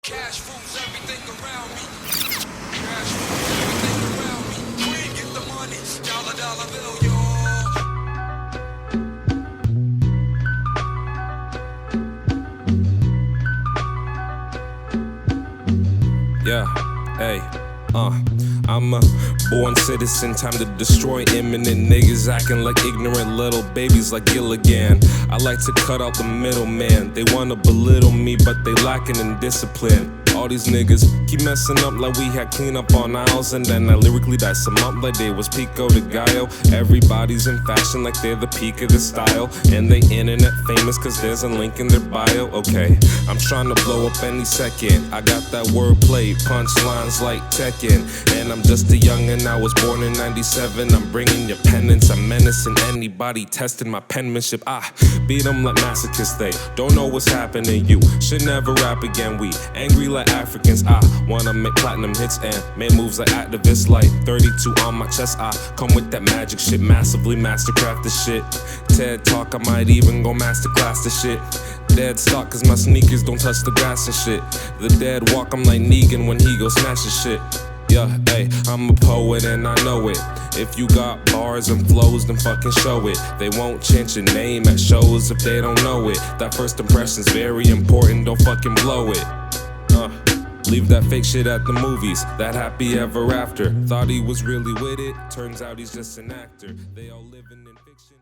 Cash moves everything around me. Cash moves everything around me. Queen, get the money. Dollar bill, y'all. Yeah, hey, I'm a born citizen, time to destroy imminent niggas acting like ignorant little babies like Gilligan. I like to cut out the middleman. They wanna belittle me, but they lacking in discipline. All these niggas keep messing up like we had clean up on aisles, and then I lyrically dice them up like they was Pico de Gallo. Everybody's in fashion like they're the peak of the style, and they internet famous cause there's a link in their bio. Okay, I'm trying to blow up any second. I got that wordplay, punchlines like Tekken, and I'm just a youngin'. I was born in 97. I'm bringing your penance. I'm menacing anybody testing my penmanship. I beat them like masochists. They don't know what's happening. You should never rap again. We angry like Africans. I wanna make platinum hits and make moves like activists. Like 32 on my chest. I come with that magic shit, massively mastercraft the shit. TED Talk, I might even go masterclass the shit. Dead stock cause my sneakers don't touch the grass and shit. The dead walk, I'm like Negan when he goes smashing shit. Yeah, hey, I'm a poet and I know it. If you got bars and flows, then fucking show it. They won't chant your name at shows if they don't know it. That first impression's very important, don't fucking blow it. Leave that fake shit at the movies, that happy ever after. Thought he was really with it, turns out he's just an actor. They all living in fiction.